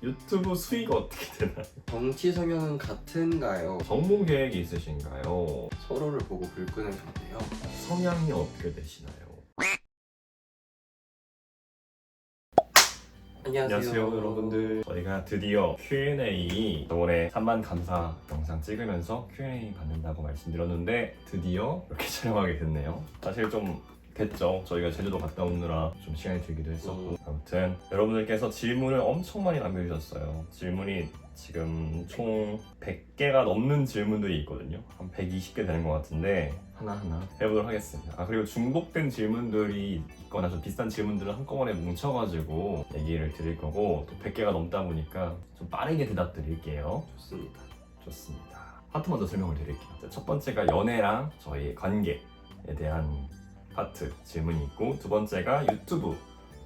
유튜브 수익 어떻게 되나요? 정치 성향은 같은가요? 정보 계획이 있으신가요? 서로를 보고 글 끊으셨네요. 성향이 어떻게 되시나요? 안녕하세요 여러분들. 저희가 드디어 Q&A, 저번에 3만 감사 영상 찍으면서 Q&A 받는다고 말씀드렸는데 드디어 이렇게 촬영하게 됐네요. 사실 좀 됐죠. 저희가 제주도 갔다 오느라 좀 시간이 들기도 했었고 아무튼 여러분들께서 질문을 엄청 많이 남겨주셨어요. 질문이 지금 총 100개가 넘는 질문들이 있거든요. 한 120개 되는 것 같은데 하나하나 해보도록 하겠습니다. 그리고 중복된 질문들이 있거나 좀 비슷한 질문들을 한꺼번에 뭉쳐가지고 얘기를 드릴 거고, 또 100개가 넘다 보니까 좀 빠르게 대답 드릴게요. 좋습니다. 파트 먼저 설명을 드릴게요. 첫 번째가 연애랑 저희 관계에 대한 파트 질문이 있고, 두 번째가 유튜브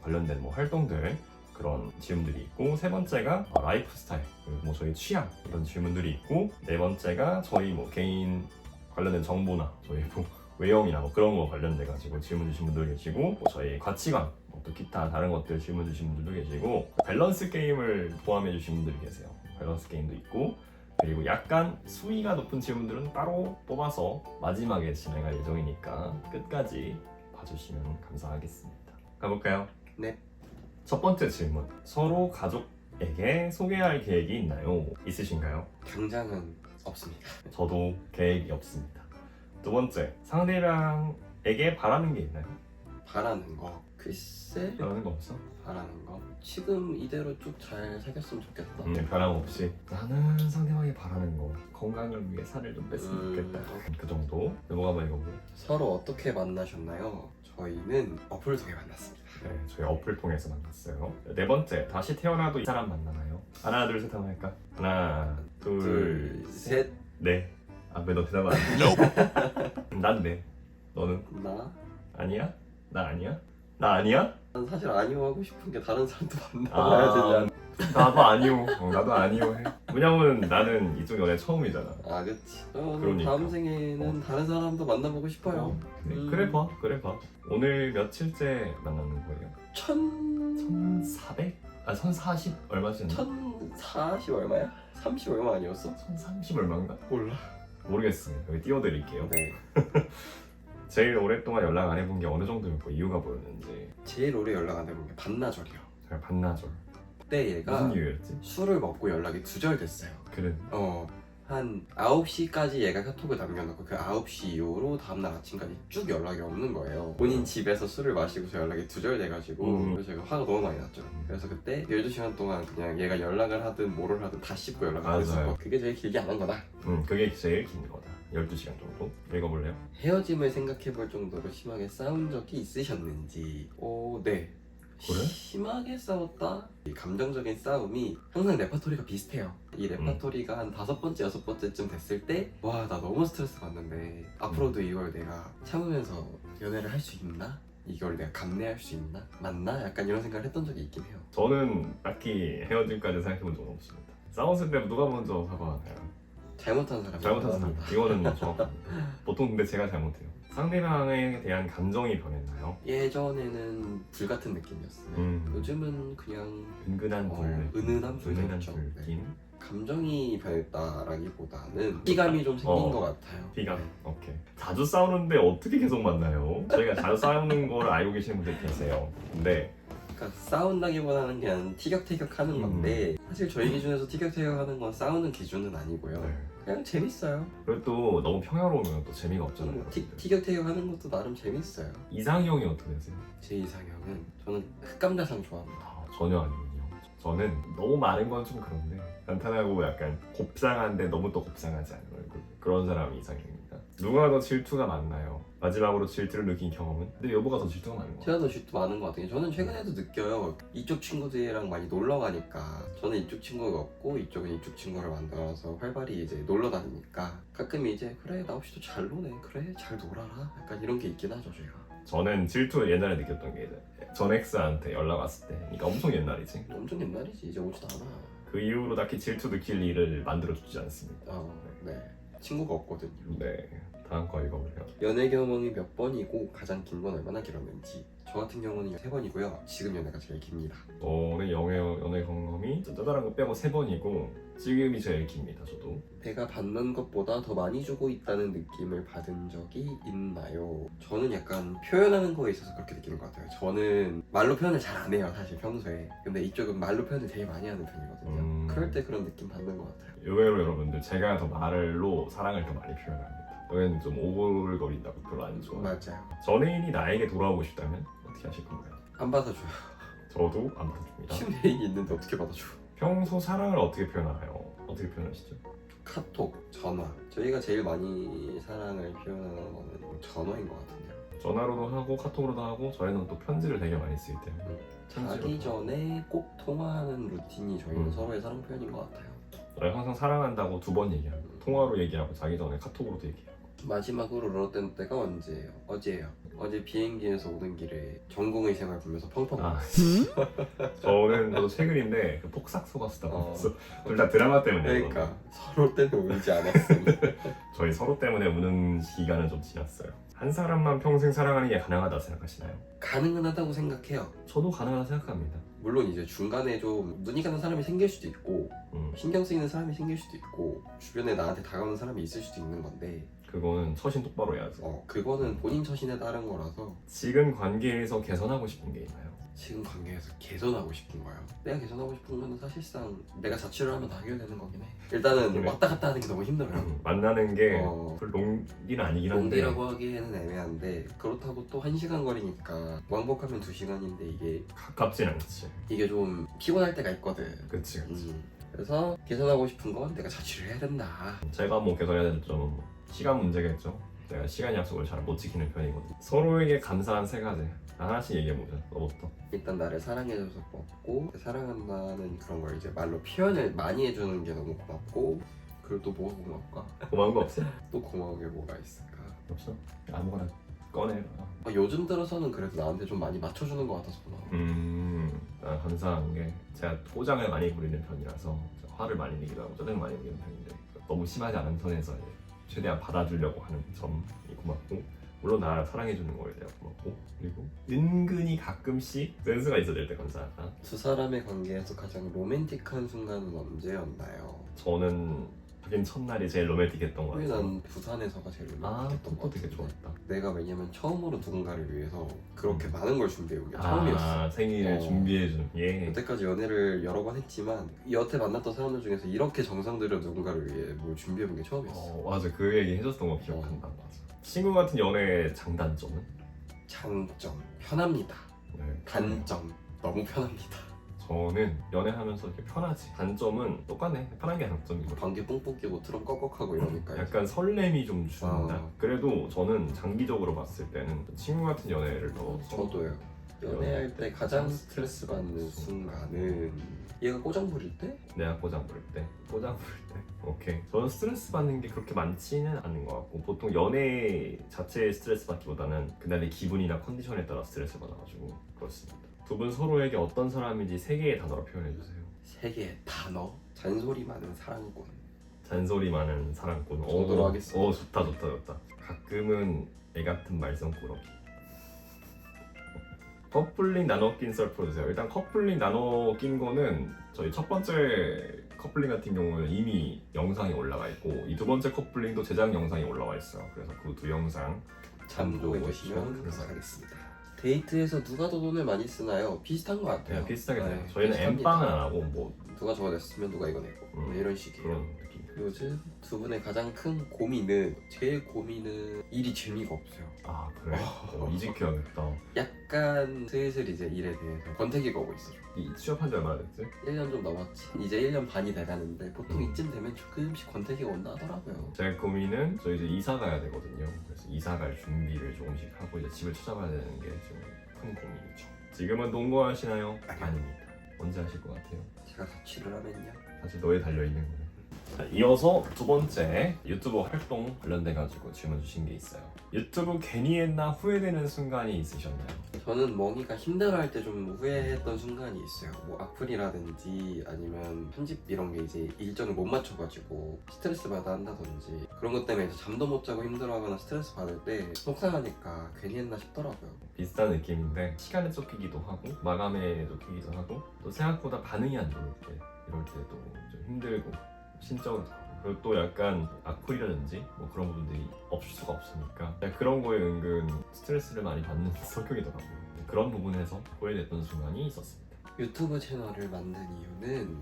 관련된 뭐 활동들 그런 질문들이 있고, 세 번째가 라이프 스타일 그리고 뭐 저희 취향 이런 질문들이 있고, 네 번째가 저희 뭐 개인 관련된 정보나 저희 뭐 외형이나 뭐 그런 거 관련돼 가지고 질문 주신 분도 계시고, 뭐 저희 가치관 또 기타 다른 것들 질문 주신 분들도 계시고, 밸런스 게임을 포함해 주신 분들이 계세요. 밸런스 게임도 있고, 그리고 약간 수위가 높은 질문들은 따로 뽑아서 마지막에 진행할 예정이니까 끝까지 봐주시면 감사하겠습니다. 가볼까요? 네. 첫 번째 질문. 서로 가족에게 소개할 계획이 있나요? 있으신가요? 당장은 없습니다. 저도 계획이 없습니다. 두 번째. 상대방에게 바라는 게 있나요? 바라는 거 글쎄 바라는 거 없어? 바라는 거 지금 이대로 쭉 잘 사귀었으면 좋겠다. 변함없이 나는 상대방이 바라는 거, 건강을 위해 살을 좀 뺐으면 좋겠다. 그 정도. 넘어가 한번 읽어볼게요. 서로 어떻게 만나셨나요? 저희는 어플 통해 만났습니다. 네, 저희 어플 통해서 만났어요. 네 번째. 다시 태어나도 이 사람 만나나요? 하나 둘 셋 한번 할까? 하나 둘 셋. 셋. 네. 왜 너 대답 안 해? 난 네. 너는? 나? 아니야? 나 아니야? 나 아니야? 난 사실 아니오 하고 싶은 게 다른 사람도 만나봐야 되지 않나? 나도 아니오. 나도 아니오 해. 왜냐면 나는 이쪽 연애 처음이잖아. 아 그치. 저는 그러니까. 다음 생에는 다른 사람도 만나보고 싶어요. 그래 봐. 오늘 며칠째 만나는 거예요? 1400? 1040 얼마지? 1040 얼마야? 30 얼마 아니었어? 1030 얼마인가? 몰라. 모르겠어요. 여기 띄워드릴게요. 네. 제일 오랫동안 연락 안 해본 게 어느 정도였고 이유가 뭐였는지. 제일 오래 연락 안 해본 게 반나절이요. 제가 반나절. 그때 얘가 무슨 이유였지? 술을 먹고 연락이 두절됐어요. 그래. 한 9시까지 얘가 카톡을 남겨놓고 그 9시 이후로 다음날 아침까지 쭉 연락이 없는 거예요. 본인 집에서 술을 마시고서 연락이 두절돼가지고 그래서 제가 화가 너무 많이 났죠. 그래서 그때 12시간 동안 그냥 얘가 연락을 하든 뭐를 하든 다 씹고 연락을 맞아요. 했었고, 그게 제일 길게 안 한 거다. 그게 제일 긴 거다. 12시간 정도. 읽어볼래요? 헤어짐을 생각해볼 정도로 심하게 싸운 적이 있으셨는지. 네. 그래? 심하게 싸웠다? 이 감정적인 싸움이 항상 레파토리가 비슷해요. 이 레파토리가 한 5번째, 6번째쯤 됐을 때 와, 나 너무 스트레스 받는데 앞으로도 이걸 내가 참으면서 연애를 할 수 있나? 이걸 내가 감내할 수 있나? 맞나? 약간 이런 생각을 했던 적이 있긴 해요. 저는 딱히 헤어짐까지 생각해본 적은 없습니다. 싸웠을 때 누가 먼저 사과하나요? 잘못한 사람이 잘못한 사람. 이거는 뭐 정확합니다. 보통 근데 제가 잘못해요. 상대방에 대한 감정이 변했나요? 예전에는 불같은 느낌이었어요. 요즘은 그냥 은근한 불. 은은한 불이죠. 느낌. 감정이 변했다라기보다는 피감이 좀 생긴 것 같아요. 피감. 네. 오케이. 자주 싸우는데 어떻게 계속 만나요? 저희가 자주 싸우는 걸 알고 계시는 분들 계세요. 근데 그러니까 싸운다기보다는 그냥 티격태격하는 건데, 사실 저희 기준에서 티격태격하는 건 싸우는 기준은 아니고요. 네. 그냥 재밌어요. 그리고 또 너무 평화로우면 또 재미가 없잖아요. 티격태격하는 것도 나름 재밌어요. 이상형이 어떻게 되세요? 제 이상형은 저는 흑감자상 좋아합니다. 전혀 아니군요. 저는 너무 마른 건 좀 그런데 간단하고 약간 곱상한데 너무 또 곱상하지 않은 얼굴, 그런 사람이 이상형입니다. 누가 더 질투가 많나요? 마지막으로 질투를 느낀 경험은? 근데 여보가 더 질투가 많은 것 같아요. 제가 더 질투 많은 것 같아요. 저는 최근에도 느껴요. 이쪽 친구들이랑 많이 놀러 가니까 저는 이쪽 친구가 없고 이쪽은 이쪽 친구를 만들어서 활발히 이제 놀러 다니니까 가끔 이제 그래 나 없이도 잘 노네, 그래 잘 놀아라, 약간 이런 게 있긴 하죠 제가. 저는 질투를 옛날에 느꼈던 게 전 엑스한테 연락 왔을 때, 그러니까 엄청 옛날이지. 엄청 옛날이지, 이제 오지도 않아. 그 이후로 딱히 질투 느낄 일을 만들어주지 않습니다. 네. 친구가 없거든요. 네, 다음 거 읽어볼게요. 연애 경험이 몇 번이고 가장 긴 건 얼마나 길었는지. 저 같은 경우는 3번이고요. 지금 연애가 제일 깁니다. 저는 연애 경험이 짜잘한 거 빼고 3번이고 지금이 제일 깁니다. 저도. 내가 받는 것보다 더 많이 주고 있다는 느낌을 받은 적이 있나요? 저는 약간 표현하는 거에 있어서 그렇게 느끼는 것 같아요. 저는 말로 표현을 잘 안 해요, 사실 평소에. 근데 이쪽은 말로 표현을 되게 많이 하는 편이거든요. 그럴 때 그런 느낌 받는 것 같아요. 의외로 여러분들 제가 더 말로 사랑을 더 많이 표현합니다. 저는 좀 오글거린다고 별로 안 좋아해요. 맞아요. 전애인이 나에게 돌아오고 싶다면 어떻게 하실 건가요? 안 받아줘요. 저도 안 받아줍니다. 쉬운 애인이 있는데 어떻게 받아줘? 평소 사랑을 어떻게 표현하나요? 어떻게 표현하시죠? 카톡, 전화. 저희가 제일 많이 사랑을 표현하는 거는 전화인 것 같은데요. 전화로도 하고 카톡으로도 하고 저희는 또 편지를 되게 많이 쓰기 때문에 자기 전에 꼭 통화하는 루틴이 저희는 서로의 사랑 표현인 것 같아요. 저희 항상 사랑한다고 2번 얘기하고 통화로 얘기하고 자기 전에 카톡으로도 얘기하고 마지막으로 울었던 때가 언제예요? 어제예요. 어제 비행기에서 오는 길에 전공의 생활 보면서 펑펑 아, 울었어요. 저도 최근인데 그 폭삭 속았다고 어. 했어. 둘 다 드라마 때문에 그러니까 서로 때문에 울지 않았음. 저희 서로 때문에 우는 기간은 좀 지났어요. 한 사람만 평생 사랑하는 게 가능하다 생각하시나요? 가능은 하다고 생각해요. 저도 가능하다 생각합니다. 물론 이제 중간에 좀 눈이 가는 사람이 생길 수도 있고 음, 신경 쓰이는 사람이 생길 수도 있고 주변에 나한테 다가오는 사람이 있을 수도 있는 건데 그거는 처신 똑바로 해야죠. 그거는 본인 처신에 따른 거라서 지금 관계에서 개선하고 싶은 게 있나요? 지금 관계에서 개선하고 싶은 거예요. 내가 개선하고 싶은 거는 사실상 내가 자취를 하면 다 해결되는 거긴 해. 일단은 그래. 왔다 갔다 하는 게 너무 힘들어요. 만나는 게 어. 그 롱기는 아니긴 한데 롱디라고 하기에는 애매한데 그렇다고 또 1시간 거리니까 왕복하면 2시간인데 가깝진 않지. 이게 좀 피곤할 때가 있거든. 그치. 그래서 개선하고 싶은 건 내가 자취를 해야 된다. 제가 뭐 개선해야 될 점은 뭐 시간 문제겠죠. 제가 시간 약속을 잘 못 지키는 편이거든요. 서로에게 감사한 3가지 하나씩 얘기해보자. 너부터. 일단 나를 사랑해줘서 고맙고 사랑한다는 그런 걸 이제 말로 표현을 많이 해주는 게 너무 고맙고 그리고 또 뭐가 고맙까? 고마운 거 없어? 또 고마운 게 뭐가 있을까? 없어? 아무거나 꺼내라. 요즘 들어서는 그래도 나한테 좀 많이 맞춰주는 것 같아서 고마워. 난 감사한 게 제가 포장을 많이 부리는 편이라서 화를 많이 내기도 하고 짜증 많이 내는 편인데 너무 심하지 않은 선에서 최대한 받아주려고 하는 점이 고맙고 물론 나를 사랑해주는 거에 대해 고맙고 그리고 은근히 가끔씩 센스가 있어야 될 때 감사하다. 두 사람의 관계에서 가장 로맨틱한 순간은 언제였나요? 저는 하긴 첫날이 제일 로맨틱했던 것 왜 같아요. 난 부산에서가 제일 아, 로맨틱했던 것 그거 되게 같은데 좋았다. 내가 왜냐면 처음으로 누군가를 위해서 그렇게 많은 걸 준비해온 게 처음이었어. 생일을 준비해준. 예. 여태까지 연애를 여러 번 했지만 여태 만났던 사람들 중에서 이렇게 정성 들여 누군가를 위해 뭘 준비해본 게 처음이었어. 맞아 그 얘기 해줬던 거 기억한다. 맞아. 친구 같은 연애의 장단점은? 장점 편합니다. 네, 단점 너무 편합니다. 저는 연애하면서 이렇게 편하지. 단점은 똑같네. 편한 게 장점이고. 방귀 뿡뿡 끼고 트럼 꺽꺽하고 이러니까 약간 설렘이 좀 준다. 아. 그래도 저는 장기적으로 봤을 때는 친구 같은 연애를 더 저도요. 연애할 때 가장 스트레스 받는 순간은 얘가 꼬장 부릴 때? 내가 포장 부릴 때. 오케이. 저는 스트레스 받는 게 그렇게 많지는 않은 것 같고 보통 연애 자체에 스트레스 받기보다는 그날의 기분이나 컨디션에 따라 스트레스 받아가지고 그렇습니다. 두 분 서로에게 어떤 사람인지 3개의 단어로 표현해주세요. 3개의 단어. 잔소리 많은 사랑꾼. 잔소리 많은 사랑꾼. 정도로 하겠습니다. 좋다. 가끔은 애 같은 말썽꾸러기. 커플링 나눠 낀 썰 풀어주세요. 일단 커플링 나눠 낀 거는 저희 첫 번째 커플링 같은 경우는 이미 영상이 올라가 있고 이 두 번째 커플링도 제작 영상이 올라와 있어요. 그래서 그 두 영상 참고해 주시면 감사하겠습니다. 데이트에서 누가 더 돈을 많이 쓰나요? 비슷한 것 같아요. 그냥 비슷하게 돼요. 네, 저희는 비슷합니다. 엠빵은 안 하고 뭐 누가 저거 냈으면 누가 이거 내고 뭐 이런 식이에요. 그런 느낌. 요즘 두 분의 가장 큰 고민은 제일 고민은 일이 재미가 없어요. 아 그래? 이직해야겠다. 약간 슬슬 이제 일에 대해서 권태기가 오고 있어. 이 취업한 지 얼마나 됐지? 1년 좀 넘었지. 이제 1년 반이 돼가는데 보통 음. 이쯤 되면 조금씩 권태기가 온다 하더라고요. 제 고민은 저 이제 이사 가야 되거든요. 그래서 이사 갈 준비를 조금씩 하고 이제 집을 찾아가야 되는 게 좀 큰 고민이죠. 지금은 농구하시나요? 아닙니다. 언제 하실 것 같아요? 제가 자취를 하면요. 사실 너에 달려있는 거예요. 자, 이어서 두 번째 유튜브 활동 관련돼 가지고 질문 주신 게 있어요. 유튜브 괜히 했나 후회되는 순간이 있으셨나요? 저는 멍이가 힘들어할 때 좀 후회했던 순간이 있어요. 뭐 악플이라든지 아니면 편집 이런 게 이제 일정을 못 맞춰가지고 스트레스 받아 한다든지 그런 것 때문에 이제 잠도 못 자고 힘들어하거나 스트레스 받을 때 속상하니까 괜히 했나 싶더라고요. 비슷한 느낌인데 시간에 쫓기기도 하고 마감에 쫓기기도 하고 또 생각보다 반응이 안 좋을 때 이럴 때도 좀 힘들고 심적으로 타고 그리고 또 약간 악플이라든지 뭐 그런 부분들이 없을 수가 없으니까 그런 거에 은근 스트레스를 많이 받는 성격이더라고요. 그런 부분에서 후회됐던 순간이 있었습니다. 유튜브 채널을 만든 이유는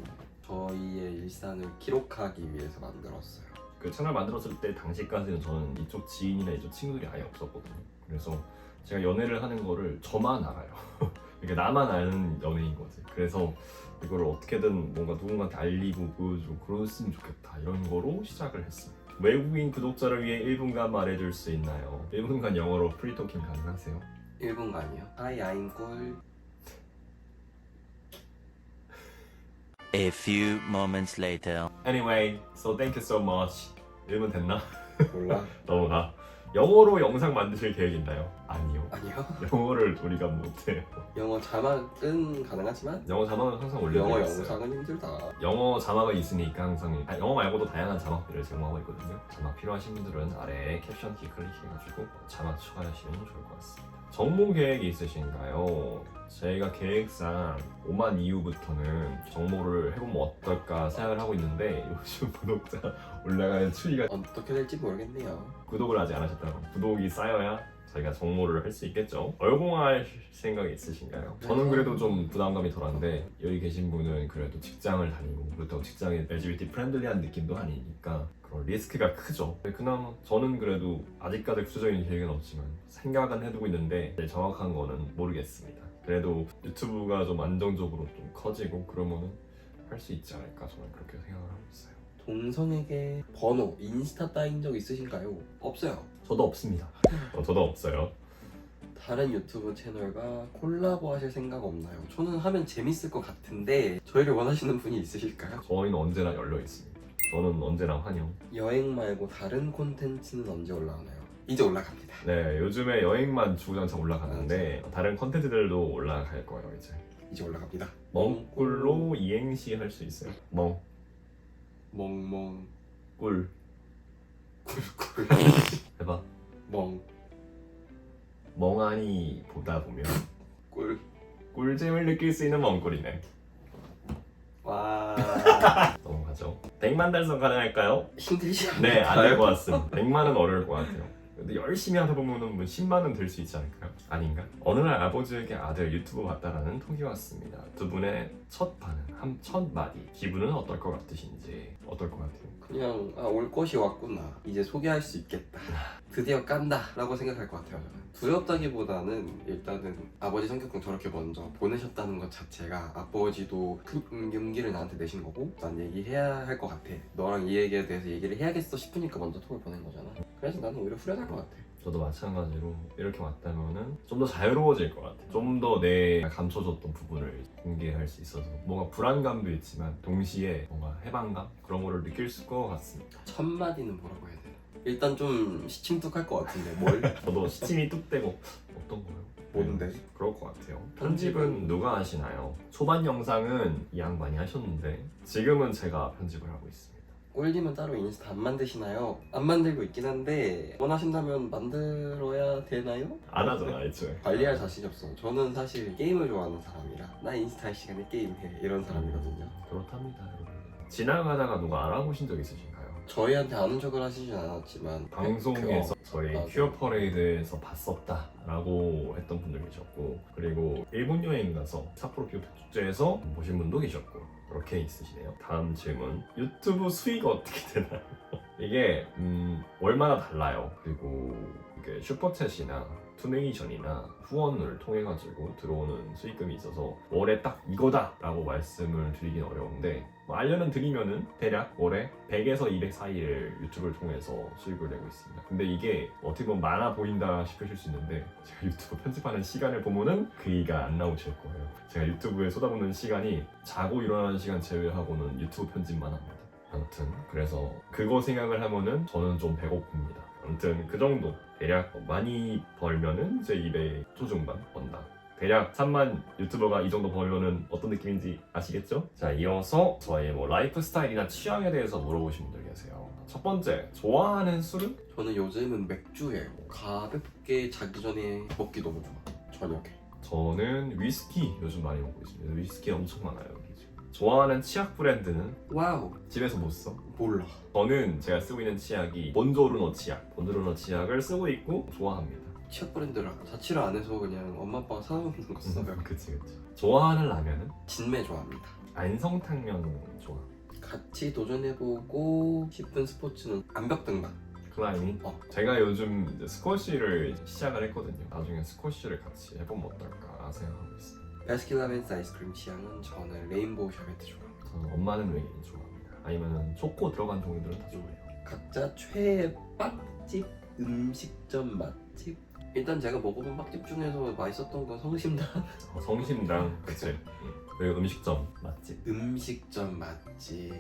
저희의 일상을 기록하기 위해서 만들었어요. 그 채널 만들었을 때 당시까지는 저는 이쪽 지인이나 이쪽 친구들이 아예 없었거든요. 그래서 제가 연애를 하는 거를 저만 알아요. 그러니까 나만 아는 연애인 거지. 그래서 이걸 어떻게든 뭔가 누군가한테 알리고 보여주고 그랬으면 좋겠다 이런 거로 시작을 했습니다. 외국인 구독자를 위해 1분간 말해줄 수 있나요? 1분간 영어로 프리토킹 가능하세요? 1분간이요? Hi, I'm 꿀. A few moments later. Anyway, so thank you so much. 1분 됐나? 몰라. 넘어가. 영어로 영상 만드실 계획 있나요? 아니요. 아니요. 영어를 우리가 못해요. 영어 자막은 가능하지만 영어 자막은 항상 영어 올려드리고 있어요. 영상은 힘들다. 영어 자막은 있으니까 항상 영어 말고도 다양한 자막들을 제공하고 있거든요. 자막 필요하신 분들은 아래에 캡션 키 클릭해가지고 자막 추가하시면 좋을 것 같습니다. 정모 계획이 있으신가요? 저희가 계획상 5만 이후부터는 정모를 해보면 어떨까 생각을 하고 있는데 요즘 구독자 올라가는 추이가 어떻게 될지 모르겠네요. 구독을 아직 안 하셨다고 구독이 쌓여야 저희가 정모를 할 수 있겠죠. 얼공할 생각이 있으신가요? 저는 그래도 좀 부담감이 덜한데 여기 계신 분은 그래도 직장을 다니고 그렇다고 직장에 LGBT 프렌들리한 느낌도 아니니까 그런 리스크가 크죠. 그나마 저는 그래도 아직까지 구체적인 계획은 없지만 생각은 해두고 있는데 정확한 거는 모르겠습니다. 그래도 유튜브가 좀 안정적으로 좀 커지고 그러면은 할 수 있지 않을까 저는 그렇게 생각을 하고 있어요. 동성에게 번호, 인스타 따인 적 있으신가요? 없어요. 저도 없습니다. 저도 없어요. 다른 유튜브 채널과 콜라보 하실 생각 없나요? 저는 하면 재밌을 것 같은데 저희를 원하시는 분이 있으실까요? 저희는 언제나 열려 있습니다. 저는 언제나 환영. 여행 말고 다른 콘텐츠는 언제 올라오나요? 이제 올라갑니다. 네, 요즘에 여행만 주구장창 올라가는데 다른 컨텐츠들도 올라갈 거예요 이제. 이제 올라갑니다. 멍꿀로 이행시 할 수 있어요. 멍, 멍멍 꿀, 꿀꿀 해봐. 멍 멍하니 보다 보면 꿀. 꿀잼을 느낄 수 있는 멍꿀이네. 와 넘어가죠. 100만 달성 가능할까요? 힘들지 않아요? 네, 안 될 것 같습니다. 100만은 어려울 것 같아요. 근데 열심히 하다 보면은 뭐 10만은 될 수 있지 않을까요? 아닌가? 어느 날 아버지에게 아들 유튜브 봤다라는 톡이 왔습니다. 두 분의 첫 반응, 첫 마디, 기분은 어떨 것 같으신지 어떨 것 같아요? 그냥 올 것이 왔구나. 이제 소개할 수 있겠다. 드디어 깐다 라고 생각할 것 같아요. 저는. 두렵다기보다는 일단은 아버지 성격상 저렇게 먼저 보내셨다는 것 자체가 아버지도 큰 용기를 나한테 내신 거고 난 얘기해야 할 것 같아. 너랑 이 얘기에 대해서 얘기를 해야겠어 싶으니까 먼저 톡을 보낸 거잖아. 그래서 나는 오히려 후련할 것 같아. 저도 마찬가지로 이렇게 왔다면은 좀 더 자유로워질 것 같아요. 좀 더 내 감춰졌던 부분을 공개할 수 있어서 뭔가 불안감도 있지만 동시에 뭔가 해방감 그런 거를 느낄 수 있을 것 같습니다. 첫 마디는 뭐라고 해야 되나? 일단 좀 시침뚝할 것 같은데 뭘? 저도 시침이 뚝대고 어떤 거요? 뭔데? 그럴 것 같아요. 편집은 누가 하시나요? 초반 영상은 이 양반이 하셨는데 지금은 제가 편집을 하고 있습니다. 꿀님은 따로 인스타 안 만드시나요? 안 만들고 있긴 한데 원하신다면 만들어야 되나요? 안 하잖아 애초에. 관리할 자신이 없어. 저는 사실 게임을 좋아하는 사람이라 나 인스타 할 시간에 게임해 이런 사람이거든요. 그렇답니다 여러분. 지나가다가 누가 알아보신 적 있으신가요? 저희한테 아는 척을 하시진 않았지만 방송에서 저희 맞아. 퀴어 퍼레이드에서 봤었다 라고 했던 분들 계셨고 그리고 일본 여행 가서 삿포로 퀴어 축제에서 보신 분도 계셨고 그렇게 있으시네요. 다음 질문. 유튜브 수익 어떻게 되나요? 이게 월마다 달라요. 그리고 이게 슈퍼챗이나 투네이션이나 후원을 통해 가지고 들어오는 수익금이 있어서 월에 딱 이거다 라고 말씀을 드리긴 어려운데 뭐 알려는 드리면은 대략 월에 100에서 200 사이를 유튜브를 통해서 수익을 내고 있습니다. 근데 이게 어떻게 보면 많아 보인다 싶으실 수 있는데 제가 유튜브 편집하는 시간을 보면은 그이가 안 나오실 거예요. 제가 유튜브에 쏟아붓는 시간이 자고 일어나는 시간 제외하고는 유튜브 편집만 합니다. 아무튼 그래서 그거 생각을 하면은 저는 좀 배고픕니다. 아무튼 그 정도 대략 많이 벌면은 이제 200 초중반 번다. 대략 3만 유튜버가 이 정도 벌면은 어떤 느낌인지 아시겠죠? 자, 이어서 저의 뭐 라이프 스타일이나 취향에 대해서 물어보신 분들 계세요. 첫 번째, 좋아하는 술은? 저는 요즘은 맥주예요. 가볍게 자기 전에 먹기 너무 좋아. 저녁에. 저는 위스키 요즘 많이 먹고 있습니다. 위스키 엄청 많아요 여기 지금. 좋아하는 치약 브랜드는? 와우. 집에서 못 써. 몰라. 저는 제가 쓰고 있는 치약이 본조르노 치약. 본조르노 치약을 쓰고 있고 좋아합니다. 치약 브랜드를 자취를 안 해서 그냥 엄마 아빠가 사먹는 거 써요. 그치. 좋아하는 라면은? 진매 좋아합니다. 안성탕면 좋아. 같이 도전해보고 싶은 스포츠는 암벽등반. 클라이밍? 제가 요즘 이제 스쿼시를 시작을 했거든요. 나중에 스쿼시를 같이 해보면 어떨까 생각하고 있어요. 바스킨라빈스 아이스크림 취향은 저는 레인보우 샤베트 좋아합니다. 저는 엄마는 왜 좋아합니다. 아니면 초코 들어간 종류들은 다 좋아해요. 각자 최애 빵집 음식점 맛집. 일단 제가 먹어본 빵집 중에서 맛있었던 건 성심당. 성심당, 그치. 그리고 음식점 맛집. 음식점 맛집.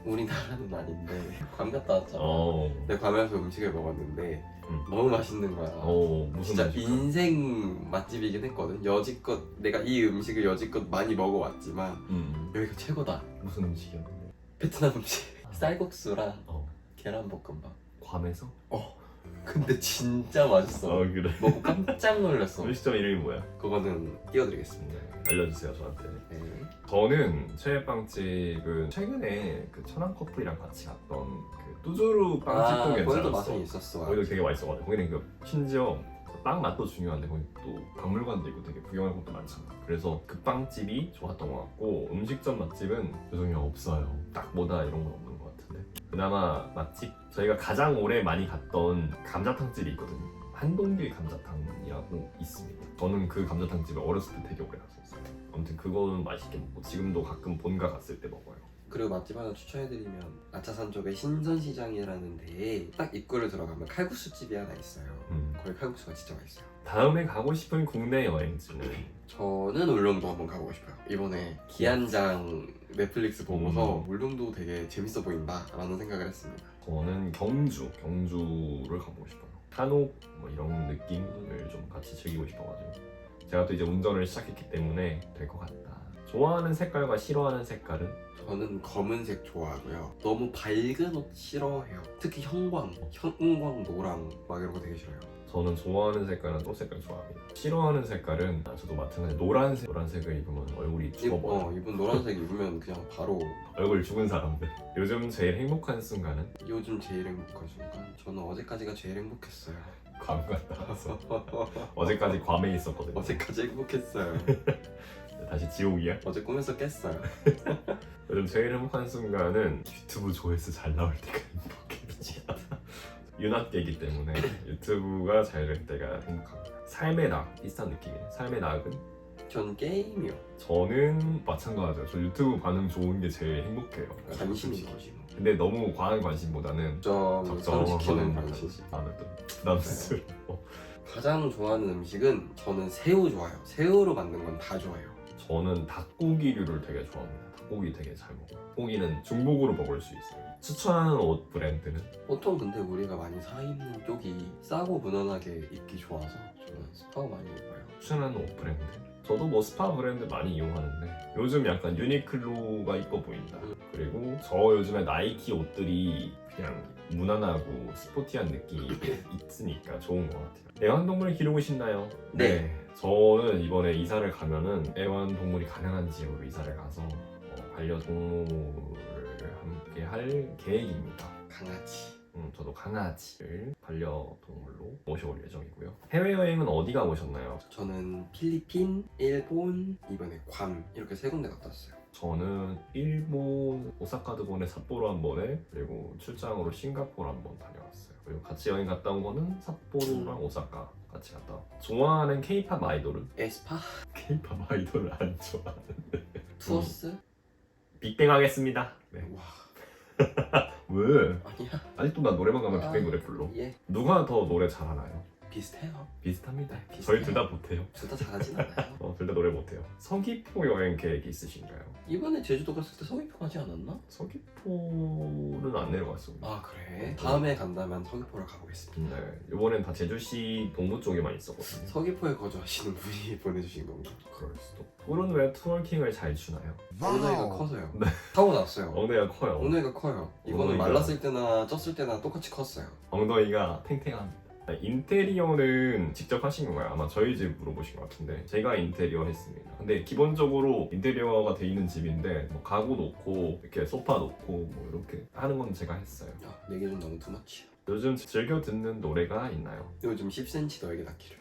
우리나라는 아닌데 괌 갔다 왔잖아. 어. 근데 괌에서 음식을 먹었는데 너무 맛있는 거야. 무슨 진짜 음식이야? 인생 맛집이긴 했거든. 여지껏 내가 이 음식을 여지껏 많이 먹어왔지만 여기가 최고다. 무슨 음식이었는데? 베트남 음식. 쌀국수랑 어. 계란볶음밥. 괌에서? 근데 진짜 맛있어. 그래. 먹고 깜짝 놀랐어. 음식점 이름이 뭐야? 그거는 띄워드리겠습니다. 알려주세요 저한테. 네. 저는 최애 빵집은 최근에 그 천안 커플이랑 같이 갔던 그 뚜주루 빵집도 거기도 괜찮았어. 맛은 있었어. 거기도 되게 맛있어가지고 거기는 그 심지어 빵 맛도 중요한데 거기 또 박물관도 있고 되게 구경할 것도 많잖아. 그래서 그 빵집이 좋았던 것 같고 음식점 맛집은 요즘에 없어요. 딱 뭐다 이런 건 없는 것 같은데. 그나마 맛집? 저희가 가장 오래 많이 갔던 감자탕집이 있거든요. 한동길 감자탕이라고 있습니다. 저는 그 감자탕집을 어렸을 때 되게 오래 갔었어요. 아무튼 그거는 맛있게 먹고 지금도 가끔 본가 갔을 때 먹어요. 그리고 맛집 하나 추천해드리면 아차산 쪽에 신선시장이라는 데에 딱 입구를 들어가면 칼국수집이 하나 있어요. 거기 칼국수가 진짜 맛있어요. 다음에 가고 싶은 국내 여행지는? 저는 울릉도 한번 가보고 싶어요. 이번에 기안장 넷플릭스 보고서 울릉도 되게 재밌어 보인다 라는 생각을 했습니다. 저는 경주를 가보고 싶어요. 한옥 뭐 이런 느낌을 좀 같이 즐기고 싶어가지고 제가 또 이제 운전을 시작했기 때문에 될 것 같다. 좋아하는 색깔과 싫어하는 색깔은? 저는 검은색 좋아하고요. 너무 밝은 옷 싫어해요. 특히 형광 노랑 막 이런 거 되게 싫어요. 저는 좋아하는 색깔은 또 색깔 좋아합니다. 싫어하는 색깔은 저도 마찬가지. 노란색을 입으면 얼굴이 죽어버려. 이분 노란색 입으면 그냥 바로. 얼굴 죽은 사람들. 요즘 제일 행복한 순간은? 요즘 제일 행복한 순간? 저는 어제까지가 제일 행복했어요. 괌 갔다 와서. 어제까지 괌에 있었거든요. 어제까지 행복했어요. 다시 지옥이야? 어제 꿈에서 깼어요. 요즘 제일 행복한 순간은 유튜브 조회수 잘 나올 때가 행복해. 미치겠다. 윤학계이기 때문에 유튜브가 잘 될 때가 행복합니다. 삶의 낙 비슷한 느낌이에요. 삶의 낙은? 전 게임이요. 저는 마찬가지예요. 저 유튜브 반응 좋은 게 제일 행복해요. 관심인 거지 뭐. 근데 너무 과한 관심보다는 적지키는 적정한 관심. 나는 또 부담스러워. 가장 좋아하는 음식은 저는 새우 좋아요. 새우로 만든 건 다 좋아해요. 저는 닭고기류를 되게 좋아합니다. 닭고기 되게 잘 먹어요. 고기는 중복으로 먹을 수 있어요. 추천하는 옷 브랜드는? 보통 근데 우리가 많이 사 입는 쪽이 싸고 무난하게 입기 좋아서 저는 스파 많이 입어요. 추천하는 옷 브랜드? 저도 뭐 스파 브랜드 많이 이용하는데 요즘 약간 유니클로가 이뻐 보인다. 그리고 저 요즘에 나이키 옷들이 그냥 무난하고 스포티한 느낌이 있으니까 좋은 것 같아요. 애완동물 기르고 싶나요? 네. 저는 이번에 이사를 가면은 애완동물이 가능한 지역으로 이사를 가서 반려동물을 함께 할 계획입니다. 강아지. 저도 강아지를 반려동물로 모셔올 예정이고요. 해외여행은 어디 가보셨나요? 저는 필리핀, 일본, 이번에 괌 이렇게 세 군데 갔다 왔어요. 저는 일본 오사카드본에 삿포로 한 번에 그리고 출장으로 싱가포르 한 번 다녀왔어요. 그리고 같이 여행 갔다 온 거는 삿포로랑 오사카 같이 갔다 왔고. 좋아하는 케이팝 아이돌은? 에스파? 케이팝 아이돌을 안 좋아하는데 투어스? 빅뱅 하겠습니다. 네. 와. 왜? 아니야. 아직도 나 노래방 가면 빅뱅 노래 불러. 예. 누가 더 노래 잘하나요? 비슷해요. 비슷합니다. 네, 비슷해요. 저희 둘 다 못해요. 둘 다 잘하진 않아요. 둘 다 노래 못해요. 서귀포 여행 계획 있으신가요? 이번에 제주도 갔을 때 서귀포 가지 않았나? 서귀포는 안 내려갔어요. 아 그래? 다음에 간다면 서귀포를 가보겠습니다. 네, 이번엔 다 제주시 동부 쪽에만 있었거든요. 서귀포에 거주하시는 분이 보내주신 건가? 그럴 수도. 꿀은 왜 트월킹을 잘 추나요? 엉덩이가 커서요. 네. 타고났어요. 엉덩이가 커요. 엉덩이가 커요. 이거는 엉덩이가- 말랐을 때나 쪘을 때나 똑같이 컸어요. 엉덩이가 탱탱합니다. 인테리어는 직접 하신 건가요? 아마 저희 집 물어보신 것 같은데 제가 인테리어 했습니다. 근데 기본적으로 인테리어가 돼 있는 집인데 뭐 가구 놓고 이렇게 소파 놓고 뭐 이렇게 하는 건 제가 했어요. 야, 내게 좀 너무 투머치야. 요즘 즐겨 듣는 노래가 있나요? 요즘 10cm 너에게 닿기를.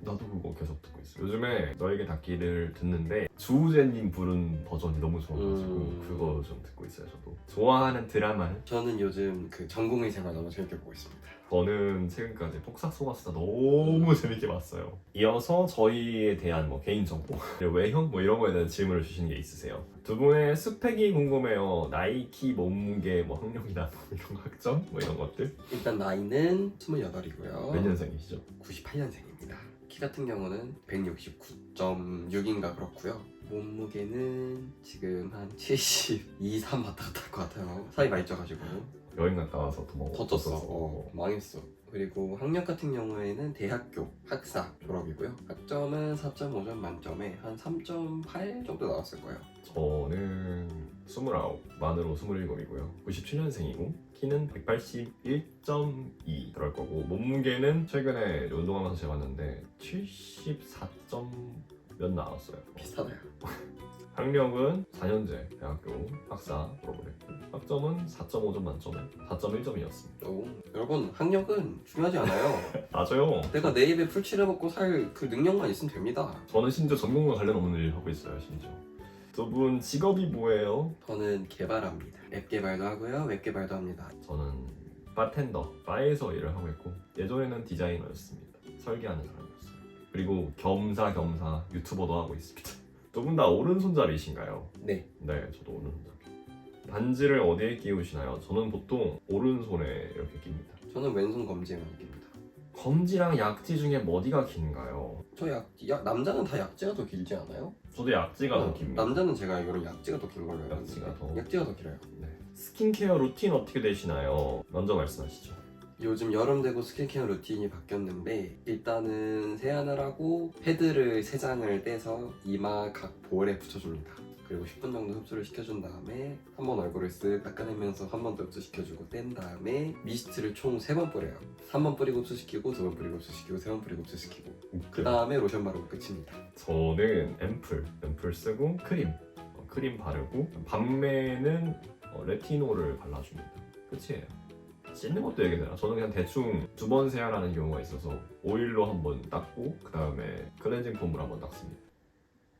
나도 그거 계속 듣고 있어요. 요즘에 너에게 닿기를 듣는데 주우재님 부른 버전이 너무 좋아가지고 그거 좀 듣고 있어요. 저도 좋아하는 드라마는? 저는 요즘 그 전공의 생활 너무 재밌게 보고 있습니다. 저는 최근까지 폭삭 속았수다 너무 재밌게 봤어요. 이어서 저희에 대한 뭐 개인정보, 외형 뭐 이런 거에 대한 질문을 주시는 게 있으세요? 두 분의 스펙이 궁금해요. 나이, 키, 몸무게, 뭐 학력이나 뭐 이런 거 학점? 뭐 이런 것들? 일단 나이는 28이고요. 몇 년생이시죠? 98년생입니다. 키 같은 경우는 169.6인가 그렇고요. 몸무게는 지금 한 72, 3 왔다 갔다 할 것 같아요. 살이 많이 쪄가지고 여행 갔다 와서 더 쪘어. 망했어. 그리고 학력 같은 경우에는 대학교 학사 졸업이고요. 학점은 4.5점 만점에 한 3.8 정도 나왔을 거예요. 저는 29, 만으로 27이고요. 97년생이고 키는 181.2 그럴 거고 몸무게는 최근에 운동하면서 재봤는데 74점 몇 나왔어요. 비슷하네요. 학력은 4년제 대학교 학사 졸업을 했고 학점은 4.5점 만점에 4.1점이었습니다. 오, 여러분 학력은 중요하지 않아요. 맞아요. 내가 내 입에 풀칠해 먹고 살 그 능력만 있으면 됩니다. 저는 심지어 전공과 관련 없는 일 하고 있어요. 심지어. 두 분 직업이 뭐예요? 저는 개발합니다. 앱 개발도 하고요, 웹 개발도 합니다. 저는 바텐더, 바에서 일을 하고 있고 예전에는 디자이너였습니다. 설계하는 사람이었어요. 그리고 겸사겸사 유튜버도 하고 있습니다. 두 분 다 오른손잡이신가요? 네, 네, 저도 오른손잡이. 반지를 어디에 끼우시나요? 저는 보통 오른손에 이렇게 낍니다. 저는 왼손 검지에만 낍니다. 검지랑 약지 중에 어디가 긴가요? 저 남자는 다 약지가 더 길지 않아요? 저도 약지가 더 깁니다. 남자는 제가 알기로는 약지가 더 긴 걸로 알고 약지가 있는데 더- 약지가 더 길어요. 네. 스킨케어 루틴 어떻게 되시나요? 먼저 말씀하시죠. 요즘 여름 되고 스킨케어 루틴이 바뀌었는데 일단은 세안을 하고 패드를 3장을 떼서 이마 각 볼에 붙여줍니다. 그리고 10분 정도 흡수를 시켜준 다음에 한 번 얼굴을 쓱 닦아내면서 한 번 더 흡수시켜주고 뗀 다음에 미스트를 총 3번 뿌려요. 3번 뿌리고 흡수시키고 2번 뿌리고 흡수시키고 3번 뿌리고 흡수시키고 그 다음에 로션 바르고 끝입니다. 저는 앰플 쓰고 크림 바르고 밤에는 레티놀을 발라줍니다. 끝이에요. 씻는 것도 얘기되나? 저는 그냥 대충 2번 세안하는 경우가 있어서 오일로 한번 닦고 그 다음에 클렌징 폼으로 한번 닦습니다.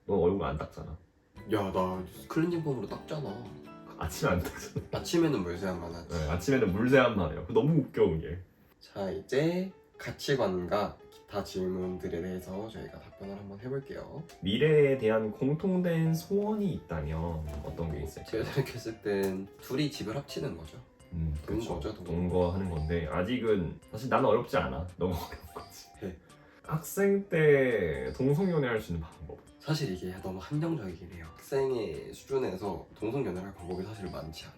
넌 얼굴 안 닦잖아. 야, 나 클렌징 폼으로 닦잖아. 아침에 안 닦잖아. 아침에는 물세안만 하지. 네, 아침에는 물세안만 해요. 너무 웃겨 그게. 자, 이제 가치관과 기타 질문들에 대해서 저희가 답변을 한번 해볼게요. 미래에 대한 공통된 소원이 있다면 어떤 게 있을까요? 제가 생각했을 땐 둘이 집을 합치는 거죠. 그쵸. 동거죠, 동거하는 건데 아직은 사실 나는 어렵지 않아. 너무 어려운 거지. 네. 학생 때 동성연애 할 수 있는 방법. 사실 이게 너무 한정적이긴 해요. 학생의 수준에서 동성연애를 할 방법이 사실 많지 않아.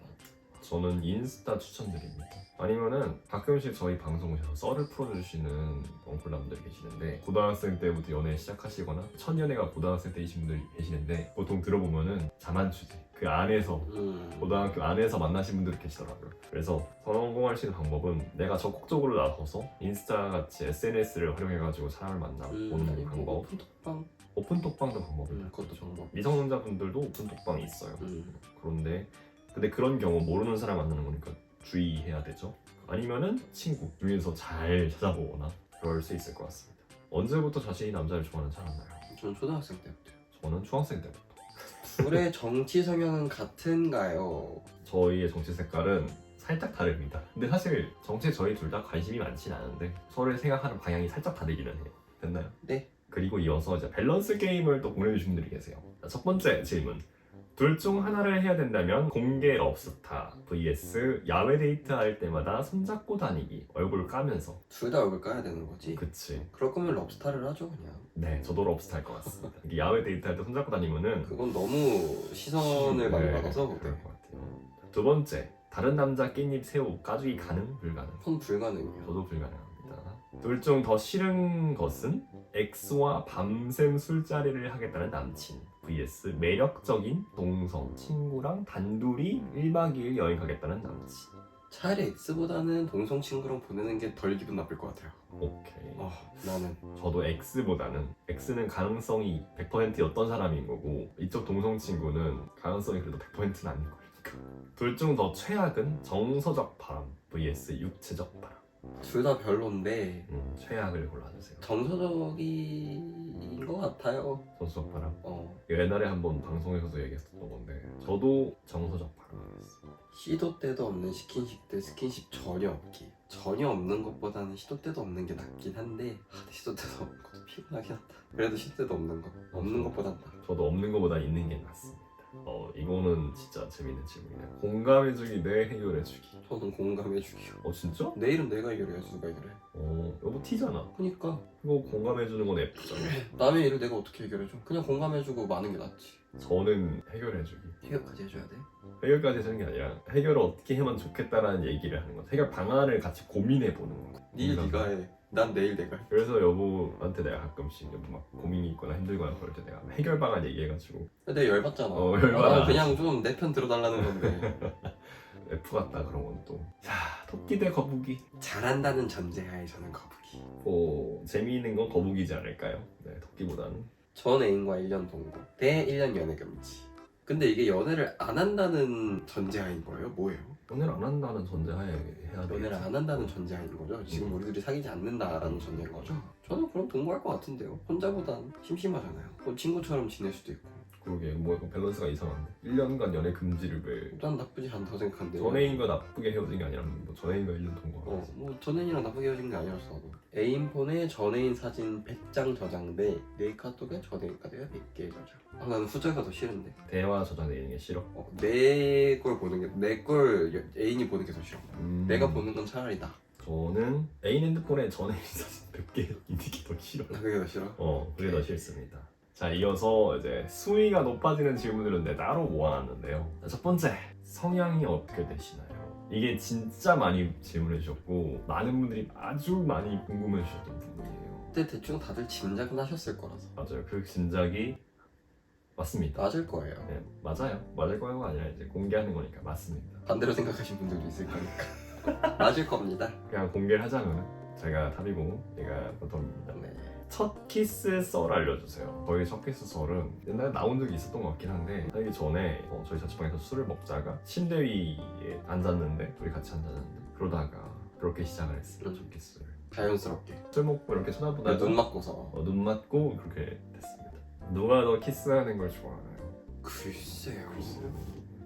저는 인스타 추천드립니다. 아니면은 가끔씩 저희 방송 오셔서 썰을 풀어주시는 엉클남들이 계시는데 고등학생 때부터 연애 시작하시거나 첫 연애가 고등학생 때이신 분들이 계시는데 보통 들어보면은 자만추지 그 안에서 고등학교 안에서 만나신 분들이 계시더라고요. 그래서 성공할 수 있는 방법은 내가 적극적으로 나서서 인스타 같이 SNS를 활용해가지고 사람을 만나보는 아니면 방법. 오픈톡방. 오픈톡방도 방법이다. 그것도 방법. 미성년자분들도 오픈톡방이 있어요. 그런데 근데 그런 경우 모르는 사람 만나는 거니까 주의해야 되죠. 아니면은 친구 중에서 잘 찾아보거나 그럴 수 있을 것 같습니다. 언제부터 자신이 남자를 좋아하는 줄 알았나요? 저는 초등학생 때부터요. 저는 중학생 때부터. 둘의 정치 성향은 같은가요? 저희의 정치 색깔은 살짝 다릅니다. 근데 사실 정치에 저희 둘 다 관심이 많진 않은데 서로의 생각하는 방향이 살짝 다르기는 해요. 됐나요? 네. 그리고 이어서 이제 밸런스 게임을 또 보내주신 분들이 계세요. 자, 첫 번째 질문. 둘 중 하나를 해야 된다면 공개 럽스타 vs 야외 데이트 할 때마다 손잡고 다니기, 얼굴 까면서. 둘 다 얼굴 까야 되는 거지. 그치. 그럴 거면 럽스타를 하죠 그냥. 네, 저도 럽스타 할 것 같습니다. 이게 야외 데이트 할 때 손잡고 다니면은 그건 너무 시선을 많이 받아서 그럴 그래. 것 같아요. 두 번째, 다른 남자 깻잎 새우 까주기 가능 불가능? 그건 불가능해요. 저도 불가능합니다. 둘 중 더 싫은 것은 X와 밤샘 술자리를 하겠다는 남친 vs 매력적인 동성 친구랑 단둘이 1박 2일 여행 가겠다는 남친. 차라리 X보다는 동성 친구랑 보내는 게 덜 기분 나쁠 것 같아요. 오케이. 나는 저도 X보다는 X는 가능성이 100%였던 사람인 거고 이쪽 동성 친구는 가능성이 그래도 100%는 아닌 거니까. 둘 중 더 최악은 정서적 바람 vs 육체적 바람. 둘 다 별론데 최악을 골라주세요. 정서적인 것 같아요. 정서적 바람. 어, 옛날에 한번 방송에서도 얘기했었던 건데 저도 정서적 바람이었어요. 시도 때도 없는 스킨십 때 스킨십 전혀 없기. 전혀 없는 것보다는 시도 때도 없는 게 낫긴 한데 시도 때도 없는 것도 피곤하긴 하다. 그래도 시도 때도 없는 거. 없는 것보단 나. 저도 없는 것보다 있는 게 낫습니다. 이거는 진짜 재밌는 질문이네요. 공감해주기 대 해결해주기. 저는 공감해주기요. 진짜? 내일은 내가 해결해야지 누가 해결해. 여보 T잖아. 그니까 그거 공감해주는 건 F잖아. 남의 일을 내가 어떻게 해결해줘? 그냥 공감해주고 마는 게 낫지. 저는 해결해주기. 해결까지 해줘야 돼? 해결까지 해주는 게 아니라 해결을 어떻게 하면 좋겠다라는 얘기를 하는 거죠. 해결 방안을 같이 고민해보는 거. 내일 네가 해. 난 내일 내가 해. 그래서 여보한테 내가 가끔씩 여보 막 고민이 있거나 힘들거나 그럴 때 내가 해결 방안 얘기해가지고 근데 열받잖아. 열받아. 나는 그냥 좀 내 편 들어달라는 건데. F 같다 그런 건 또. 자, 토끼 대 거북이. 잘한다는 전제하에 저는 거북이. 재미있는 건 거북이지 않을까요? 네, 토끼보다는. 전 애인과 1년 동거 대 1년 연애 금지. 근데 이게 연애를 안 한다는 전제하인 거예요? 뭐예요? 연애를 안 한다는 전제하에 해야 돼. 연애를 안 한다는 전제하인 거죠? 지금 우리들이 사귀지 않는다라는 전제인 거죠? 저는 그럼 동거할 것 같은데요. 혼자보단 심심하잖아요. 뭐 친구처럼 지낼 수도 있고. 그러게 뭐 약간 밸런스가 이상한데 1년간 연애 금지를 왜 난 나쁘지 않다고 생각한데. 전애인과 나쁘게 헤어진 게 아니라 뭐 전애인과 1년 동거. 뭐 전애인이랑 나쁘게 헤어진 게 아니었어. 나도. 애인폰에 전애인 사진 100장 저장 대 내 카톡에 전애인 카드가 100개 저장. 나는 후자가 더 싫은데. 대화 저장되는 게 싫어. 내 걸 보는 게 내 걸 애인이 보는 게 더 싫어. 내가 보는 건 차라리 나. 저는 애인 핸드폰에 전애인 사진 100개 있는 게 더 싫어. 그게 더 싫어? 그게 더 싫습니다. 자, 이어서 이제 수위가 높아지는 질문들은 따로 모아놨는데요. 자, 첫 번째, 성향이 어떻게 되시나요? 이게 진짜 많이 질문해 주셨고 많은 분들이 아주 많이 궁금해 주셨던 부분이에요. 그때 대충 다들 짐작은 하셨을 거라서. 맞아요. 그 짐작이 맞습니다. 맞을 거예요. 네, 맞아요. 맞을 거가 아니라 이제 공개하는 거니까 맞습니다. 반대로 생각하신 분들도 있을 거니까. 맞을 겁니다. 그냥 공개를 하자면 제가 탑이고 얘가 보통입니다. 네. 첫 키스 썰 알려주세요. 저희 첫 키스 썰은 옛날에 나온 적이 있었던 것 같긴 한데 하기 전에 저희 자취방에서 술을 먹다가 침대 위에 앉았는데 둘이 같이 앉았는데 그러다가 그렇게 시작을 했어요. 첫 키스를. 자연스럽게. 술 먹고 이렇게 쳐다보다가 눈 맞고서. 눈 맞고 그렇게 됐습니다. 누가 더 키스하는 걸 좋아하나요? 글쎄요.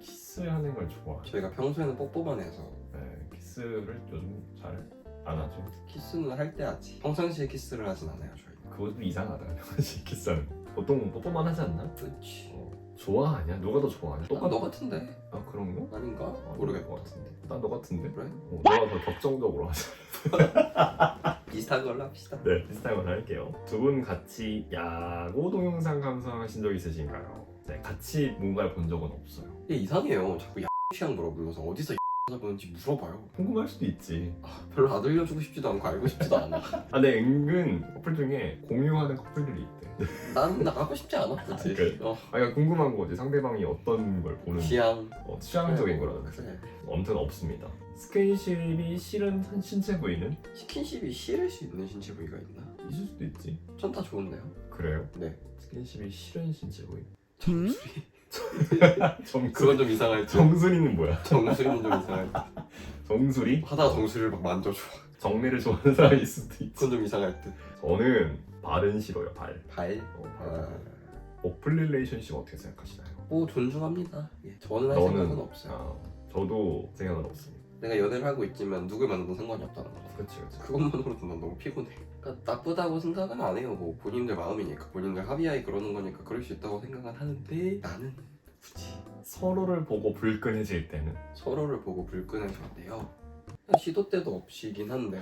키스하는 걸 좋아해요. 저희가 평소에는 뽀뽀만 해서 네, 키스를 요즘 잘 안 하죠. 키스는 할 때 하지. 평상시에 키스를 하진 않아요 저희. 그것도 이상하다. 사실 키스하는 보통 뽀뽀만 하지 않나? 그렇지. 좋아하냐? 누가 더 좋아하냐? 너 같은데? 그런 거? 아닌가? 모르겠 모르겠다. 것 같은데. 난 너 같은데. 그래? 너가 더 격정적으로 하자. 비슷한 걸로 합시다. 네, 비슷한 걸 할게요. 두 분 같이 야구 동영상 감상하신 적 있으신가요? 네, 같이 뭔가를 본 적은 없어요. 얘 이상해요. 자꾸 취향 물어보면서 어디서 찾아보는지 물어봐요. 궁금할 수도 있지. 별로 안 알려주고 싶지도 않고 알고 싶지도 않아. 근데 은근 커플 중에 공유하는 커플들이 있대. 난 나가고 싶지 않아. 그치? 그래. 그러니까 궁금한 거지. 상대방이 어떤 걸 보는지. 취향. 취향적인 거라든지. 그래. 아무튼 없습니다. 스킨십이 싫은 신체 부위는? 스킨십이 싫을 수 있는 신체 부위가 있나? 있을 수도 있지. 전 다 좋은데요. 그래요? 네. 스킨십이 싫은 신체 부위. 정수리. 정수리. 그건 좀 이상할 듯. 정수리는 뭐야? 정수리는 좀 이상할 듯. 정수리? 하다가 정수리를 막 만져줘. 정리를 좋아하는 사람일 수도 있지. 그건 좀 이상할 듯. 저는 발은 싫어요. 발. 발? 오픈 릴레이션십 어떻게 생각하시나요? 뭐 존중합니다. 예, 저는 할 생각은 없어요. 저도 생각은 없습니다. 내가 연애를 하고 있지만 누굴 만나도 상관이 없다는 거죠. 그렇지. 그것만으로도 난 너무 피곤해. 그러니까 나쁘다고 생각은 안 해요. 뭐 본인들 마음이니까 본인들 합의하에 그러는 거니까 그럴 수 있다고 생각은 하는데 나는 굳이 서로를 보고 불끈해질 때는 서로를 보고 불끈해질 때요. 시도 때도 없이긴 한데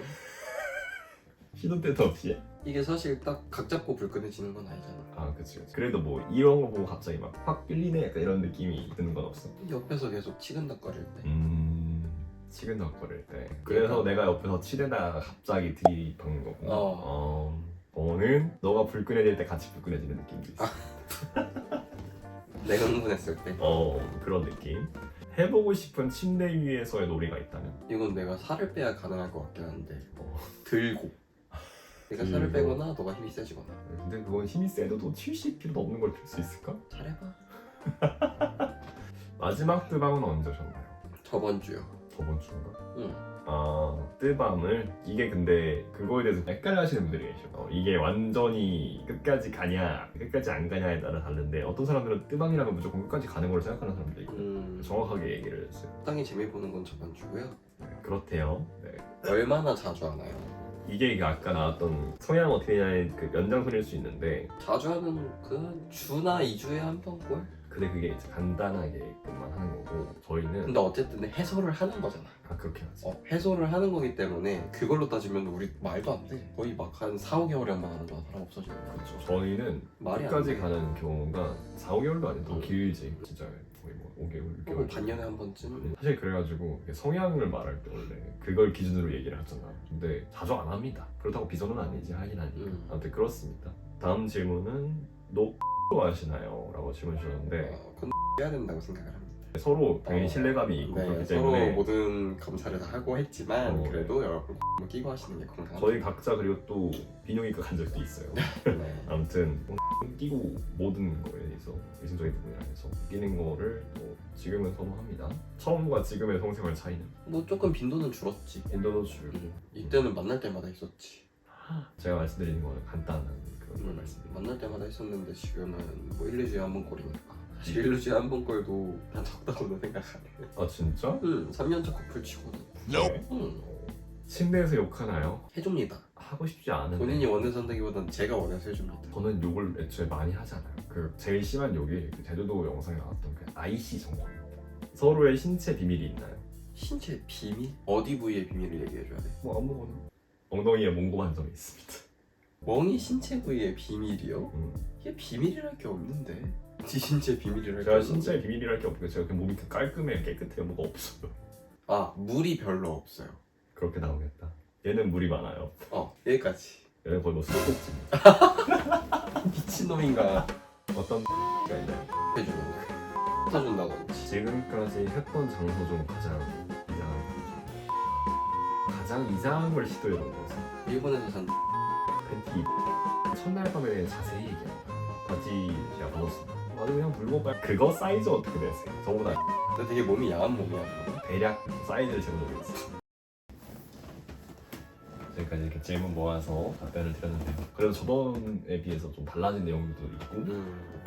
시도 때도 없이. 이게 사실 딱 각 잡고 불끈해지는 건 아니잖아. 아 그치. 그래도 뭐 이런 거 보고 갑자기 막 확 끌리네 약간 이런 느낌이 드는 건 없어. 옆에서 계속 치근덕거릴 때. 치근덕거릴 때. 그래서 내가 옆에서 치대다가 갑자기 들이박는 거구나. 너는 너가 불끈해질 때 같이 불끈해지는 느낌도 있어. 내가 흥분했을 때. 그런 느낌. 해보고 싶은 침대 위에서의 놀이가 있다면? 이건 내가 살을 빼야 가능할 것 같긴 한데 어. 들고 내가 살을 들고. 빼거나 너가 힘이 세지거나. 근데 그건 힘이 세도 70kg 넘는 걸 들 수 있을까? 잘해봐. 마지막 뜨밤은 언제 오셨나요? 저번 주요. 저번 주인가? 응. 뜨밤을 이게 근데 그거에 대해서 헷갈려 하시는 분들이 계셔. 이게 완전히 끝까지 가냐 끝까지 안 가냐에 따라 다른데 어떤 사람들은 뜨밤이라면 무조건 끝까지 가는 걸 생각하는 사람도 있고 정확하게 얘기를 했어요. 적당히 재미 보는 건 저번 주고요. 네, 그렇대요. 네. 얼마나 자주 하나요? 이게 아까 나왔던 성향 어떻게 되냐의 그 연장선일 수 있는데 자주 하는 그 주나 2주에 한 번 꼴? 근데 그게 이제 간단하게만 하는 거고 저희는 근데 어쨌든 해소를 하는 거잖아. 그렇게 하지. 해소를 하는 거기 때문에 그걸로 따지면 우리 말도 안 돼. 거의 막 한 4, 5개월에 한 번 하는 거야. 사람 없어지는 거. 그렇죠. 저희는 말이 안 끝까지 돼. 가는 경우가 4, 5개월도 아니고 더 길지. 진짜 거의 뭐 5개월, 6개월. 반년에 한 번쯤. 사실 그래가지고 성향을 말할 때 원래 그걸 기준으로 얘기를 하잖아. 근데 자주 안 합니다. 그렇다고 비전은 아니지 하긴 하니까. 아무튼 그렇습니다. 다음 질문은 좋아하시나요? 라고 질문 주셨는데 그건 해야 된다고 생각을 합니다. 서로 당연히 신뢰감이 있고 네, 그렇기 서로 때문에 모든 검사를 다 하고 했지만 네. 그래도 여러분 끼고 하시는 게 건강합니다. 저희 각자 그리고 또 비뇨기과 간 적도 있어요. 네. 아무튼 끼고 모든 거에 대해서 의심적인 부분에 대해서 끼는 거를 또 지금은 선호합니다. 처음과 지금의 성생활 차이는 뭐 조금 빈도는 줄었지. 인도도 줄고 이때는 만날 때마다 있었지. 제가 말씀드리는 거는 간단한 그런 걸 말씀드립니다. 만날 때마다 있었는데 지금은 뭐 1, 2주에 한 번 꼴이니까. 사실 1, 2주에 한 번 꼴도 난 적다고는 생각 안 해. 아 진짜? 3년차 커플 치고는. 네. 침대에서 욕하나요? 해줍니다. 하고 싶지 않은데 본인이 원해서 한다기보단 제가 원해서 해줍니다. 저는 욕을 애초에 많이 하잖아요. 그 제일 심한 욕이 그 제주도 영상에 나왔던 그 IC 정보입니다. 서로의 신체 비밀이 있나요? 신체 비밀? 어디 부위의 비밀을 얘기해줘야 돼? 뭐 아무거나. 엉덩이에 몽고한 점이 있습니다. 멍이 신체 부위의 비밀이요? 음. 이게 비밀이랄 게 없는데. 지 신체 비밀이랄 게 제가 없는데. 신체에 비밀이랄 게 없고 제가 그 몸이 그 깔끔해 깨끗해요. 뭐가 없어요. 물이 별로 없어요. 그렇게 나오겠다. 얘는 물이 많아요. 여기까지. 얘는 거의 뭐 수도꼭지입니다. 미친놈인가. 어떤 X가 있나요? 해주는 거. 써준다든지. 지금까지 했던 장소 중 가장 이상한 장소. 가장 이상한 걸 시도해본 거죠. 일본에서 산 팬티 첫날 밤에 자세히 얘기합니다. 바지 제가 벗었습니다. 아주 그냥 물어봐요. 그거 사이즈 어떻게 되세요? 저보다 나 되게 몸이 야한 몸이야. 대략 사이즈를 재보겠습니다. 저희까지 이렇게 질문 모아서 답변을 드렸는데요. 그래도 저번에 비해서 좀 달라진 내용들도 있고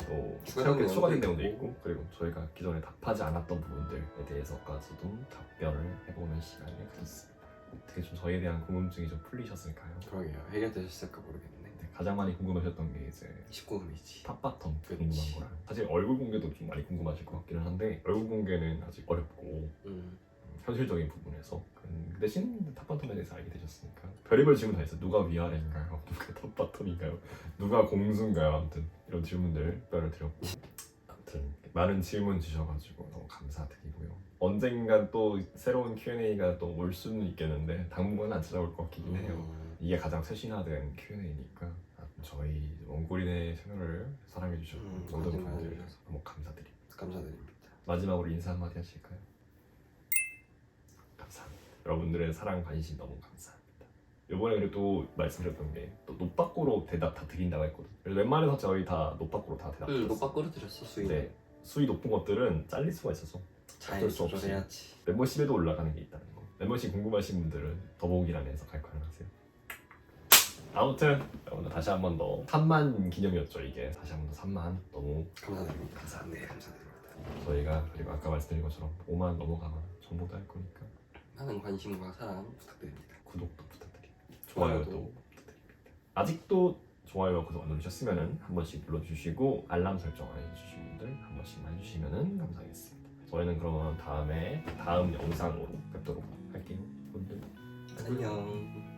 또 새롭게 추가된 내용도 있고 그리고 저희가 기존에 답하지 않았던 부분들에 대해서까지도 답변을 해보는 시간을 가졌습니다. 어떻게 좀 저희에 대한 궁금증이 좀 풀리셨을까요? 그러게요. 해결되셨을까 모르겠네. 네, 가장 많이 궁금하셨던 게 이제 19금이지. 탑바텀 그치. 궁금한 거랑 사실 얼굴 공개도 좀 많이 궁금하실 것 같기는 한데 얼굴 공개는 아직 어렵고 현실적인 부분에서 그 대신 탑바텀에 대해서 알게 되셨으니까 별의별 질문 다 있어요. 누가 위아래인가요? 누가 탑바텀인가요? 누가 공수인가요? 아무튼 이런 질문들 답변을 드렸고 아무튼 많은 질문 주셔가지고 너무 감사드리고요. 언젠간 또 새로운 Q&A가 또 올 수는 있겠는데 당분간 안 찾아올 것 같긴 해요. 이게 가장 최신화된 Q&A니까 저희 원고린의 채널을 사랑해주셔서 모든 분들 너무 감사드립니다. 감사드립니다. 마지막으로 인사 한마디 하실까요? 감사합니다. 여러분들의 사랑 관심 너무 감사합니다. 이번에 그래도 말씀드렸던 게 또 노빠꾸로 대답 다 드린다고 했거든요. 그래서 웬만해서 저희 다 노빠꾸로 다 대답드렸어요. 노빠꾸로 드렸어 수익. 네, 수위 높은 것들은 잘릴 수가 있어서 잘 어쩔 수 없이. 조절해야지. 멤버십에도 올라가는 게 있다는 거. 멤버십 궁금하신 분들은 더보기란에서 가입하세요. 아무튼 오늘 다시 한 번 더 3만 기념이었죠 이게. 다시 한 번 더 3만 너무 감사드립니다. 감사합니다. 네, 감사드립니다. 저희가 그리고 아까 말씀드린 것처럼 5만 넘어가면 정보도 할 거니까 많은 관심과 사랑 부탁드립니다. 구독도 부탁드립니다. 좋아요도 부탁드립니다. 아직도 좋아요, 구독 누르셨으면 한 번씩 눌러주시고 알람 설정 안 해주신 분들 한 번씩만 해주시면 감사하겠습니다. 저희는 그러면 다음 영상으로 뵙도록 할게요. 분들 안녕.